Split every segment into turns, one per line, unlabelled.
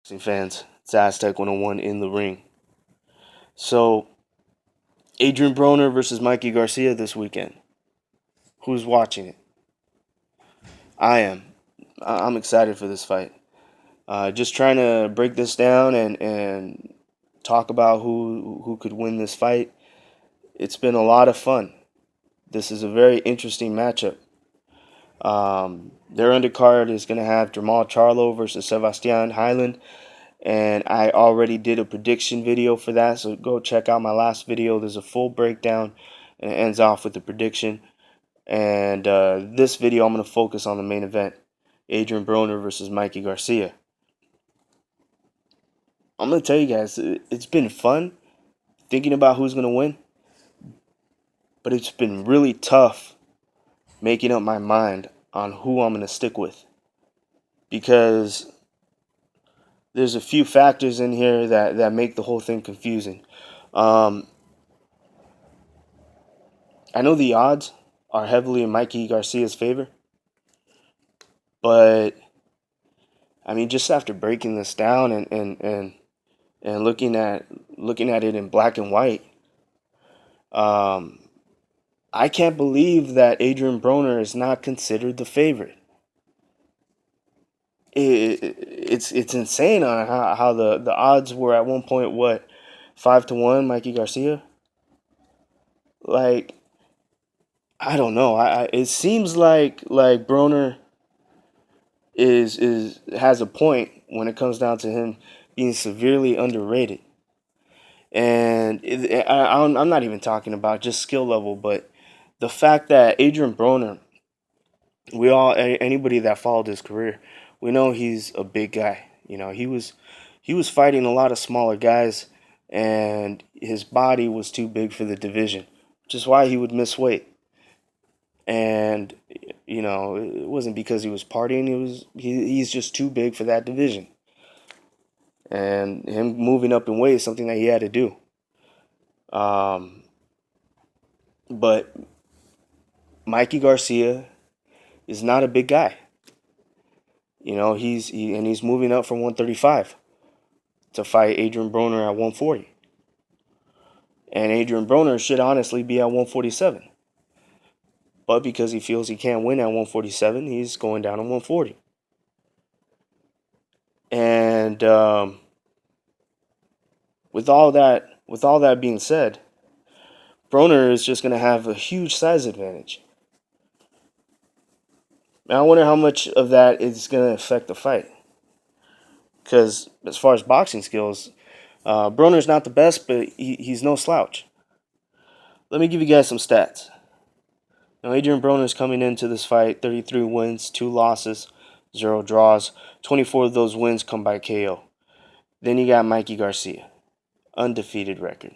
Fans, it's Aztec 101 in the ring. So, Adrian Broner versus Mikey Garcia this weekend. Who's watching it? I am. I'm excited for this fight. Just trying to break this down and talk about who could win this fight. It's been a lot of fun. This is a very interesting matchup. Their undercard is going to have Jamal Charlo versus Sebastian Highland. And I already did a prediction video for that, so go check out my last video. There's a full breakdown, and it ends off with the prediction. And this video, I'm going to focus on the main event, Adrian Broner versus Mikey Garcia. I'm going to tell you guys, it's been fun thinking about who's going to win, but it's been really tough making up my mind on who I'm going to stick with, because there's a few factors in here that make the whole thing confusing. I know the odds are heavily in Mikey Garcia's favor, but I mean, just after breaking this down and looking at it in black and white, um, I can't believe that Adrian Broner is not considered the favorite. It's insane on how the odds were at one point, what, 5-1 Mikey Garcia. Like, I don't know. It seems like Broner is has a point when it comes down to him being severely underrated. And I'm not even talking about just skill level, but the fact that Adrian Broner, anybody that followed his career, we know he's a big guy. You know, he was fighting a lot of smaller guys, and his body was too big for the division, which is why he would miss weight. And it wasn't because he was partying. He's just too big for that division, and him moving up in weight is something that he had to do. Um, but Mikey Garcia is not a big guy. He's moving up from 135 to fight Adrian Broner at 140, and Adrian Broner should honestly be at 147. But because he feels he can't win at 147, he's going down to 140. And with all that being said, Broner is just going to have a huge size advantage. Now I wonder how much of that is going to affect the fight. Because as far as boxing skills, Broner's not the best, but he's no slouch. Let me give you guys some stats. Now Adrian Broner's coming into this fight 33 wins, 2 losses, 0 draws. 24 of those wins come by KO. Then you got Mikey Garcia, undefeated record,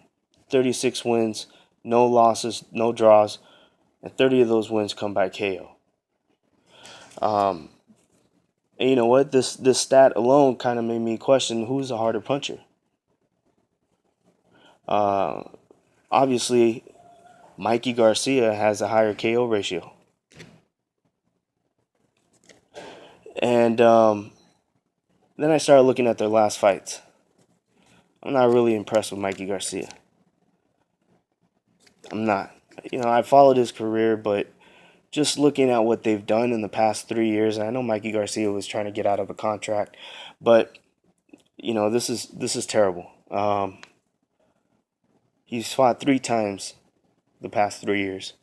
36 wins, no losses, no draws, and 30 of those wins come by KO. And you know what? This stat alone kind of made me question who's a harder puncher. Uh, Obviously, Mikey Garcia has a higher KO ratio, and then I started looking at their last fights. I'm not really impressed with Mikey Garcia. I'm not. I followed his career, but just looking at what they've done in the past 3 years, I know Mikey Garcia was trying to get out of a contract, but this is terrible. He's fought 3 times the past 3 years,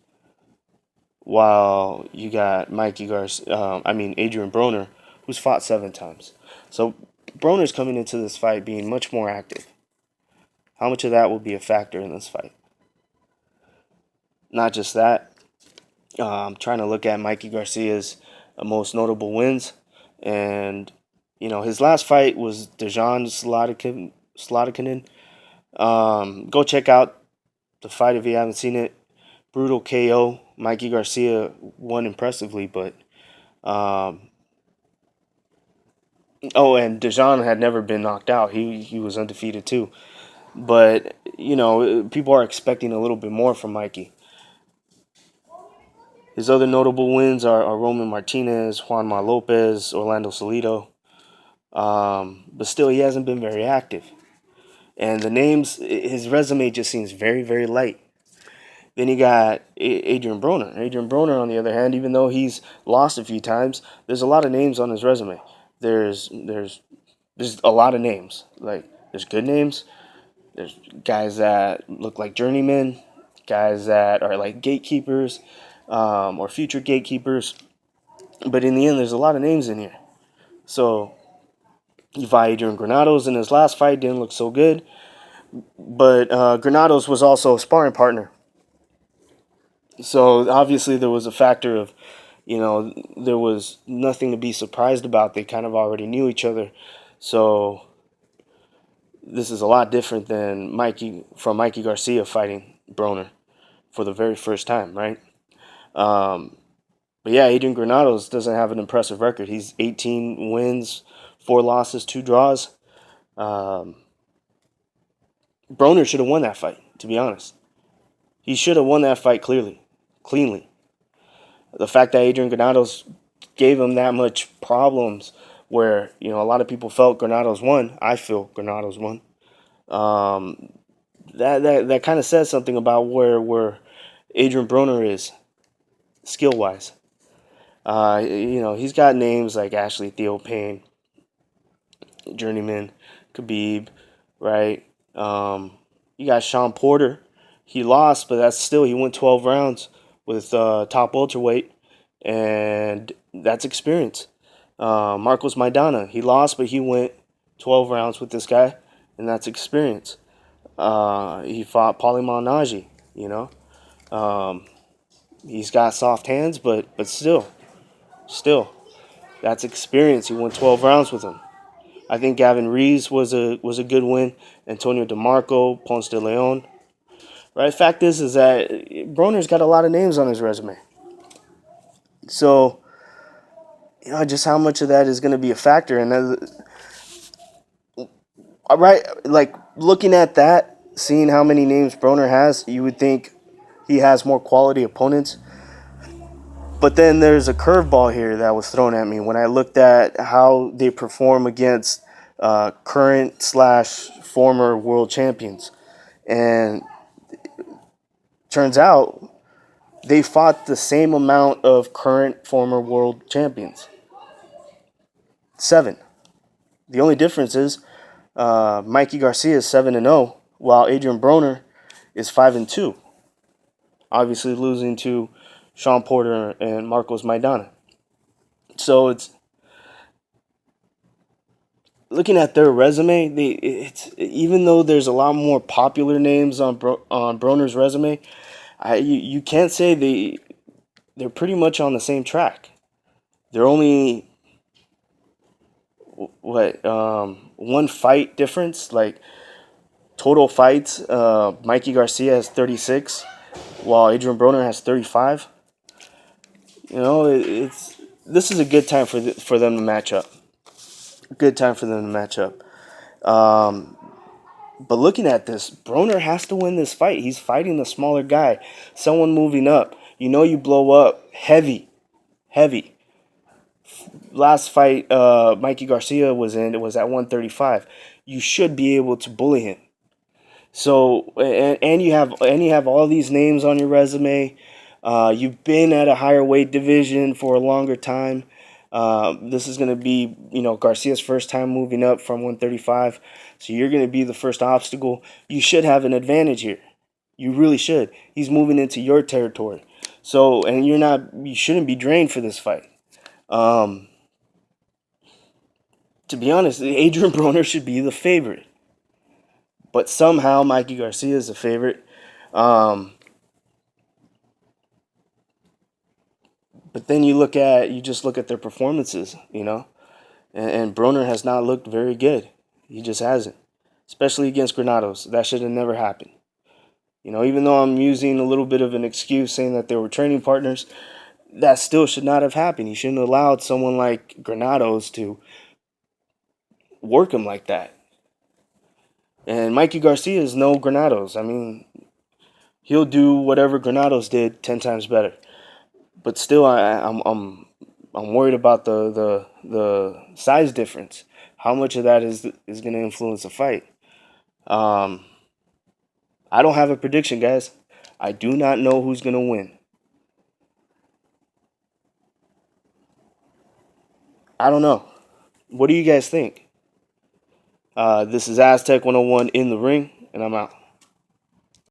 while you got Adrian Broner, who's fought 7 times. So Broner's coming into this fight being much more active. How much of that will be a factor in this fight? Not just that. I'm trying to look at Mikey Garcia's most notable wins, and his last fight was Dejan Slatikanen. Go check out the fight if you haven't seen it. Brutal KO. Mikey Garcia won impressively, but and Dejan had never been knocked out. He was undefeated too. But people are expecting a little bit more from Mikey. His other notable wins are Roman Martinez, Juanma Lopez, Orlando Salido. But still, he hasn't been very active. And the names, his resume just seems very, very light. Then you got Adrian Broner. Adrian Broner, on the other hand, even though he's lost a few times, there's a lot of names on his resume. There's a lot of names. Like, there's good names. There's guys that look like journeymen, guys that are like gatekeepers, or future gatekeepers. But in the end, there's a lot of names in here. So you fought Adrian Granados in his last fight, didn't look so good. But Granados was also a sparring partner. So obviously there was a factor of, there was nothing to be surprised about. They kind of already knew each other. So this is a lot different than Mikey Garcia fighting Broner for the very first time, right? Um, but yeah, Adrian Granados doesn't have an impressive record. He's 18 wins, 4 losses, 2 draws. Um, Broner should have won that fight, to be honest. He should have won that fight cleanly. The fact that Adrian Granados gave him that much problems, where a lot of people felt Granados won. I feel Granados won. Um, that kind of says something about where Adrian Broner is skill wise. He's got names like Ashley Theo Payne, Journeyman, Khabib, right? You got Sean Porter. He lost, but that's still, he went 12 rounds with top welterweight, and that's experience. Marcos Maidana, he lost, but he went 12 rounds with this guy, and that's experience. He fought Paulie Malignaggi, you know. Um, he's got soft hands, but still, that's experience. He won 12 rounds with him. I think Gavin Reeves was a good win. Antonio DeMarco, Ponce de Leon. Right. Fact is that Broner's got a lot of names on his resume. So just how much of that is going to be a factor. And right, like looking at that, seeing how many names Broner has, you would think he has more quality opponents. But then there's a curveball here that was thrown at me when I looked at how they perform against current slash former world champions. And turns out they fought the same amount of current former world champions. 7. The only difference is Mikey Garcia is 7-0, while Adrian Broner is 5-2. Obviously losing to Sean Porter and Marcos Maidana. So it's looking at their resume. It's even though there's a lot more popular names on Broner's resume, you can't say they're pretty much on the same track. They're only one fight difference. Like total fights, Mikey Garcia has 36, while Adrian Broner has 35. This is a good time for them to match up. Good time for them to match up. But looking at this, Broner has to win this fight. He's fighting the smaller guy, someone moving up. You blow up heavy. Last fight Mikey Garcia was in, it was at 135. You should be able to bully him. So and you have all these names on your resume. You've been at a higher weight division for a longer time. This is going to be Garcia's first time moving up from 135. So you're going to be the first obstacle. You should have an advantage here. You really should. He's moving into your territory. So and you shouldn't be drained for this fight. To be honest, Adrian Broner should be the favorite. But somehow Mikey Garcia is the favorite. But then you just look at their performances, and Broner has not looked very good. He just hasn't, especially against Granados. That should have never happened. Even though I'm using a little bit of an excuse saying that they were training partners, that still should not have happened. You shouldn't have allowed someone like Granados to work him like that. And Mikey Garcia is no Granados. I mean, he'll do whatever Granados did 10 times better. But still, I'm worried about the size difference. How much of that is going to influence the fight? Um, I don't have a prediction, guys. I do not know who's going to win. I don't know. What do you guys think? This is Aztec 101 in the ring, and I'm out.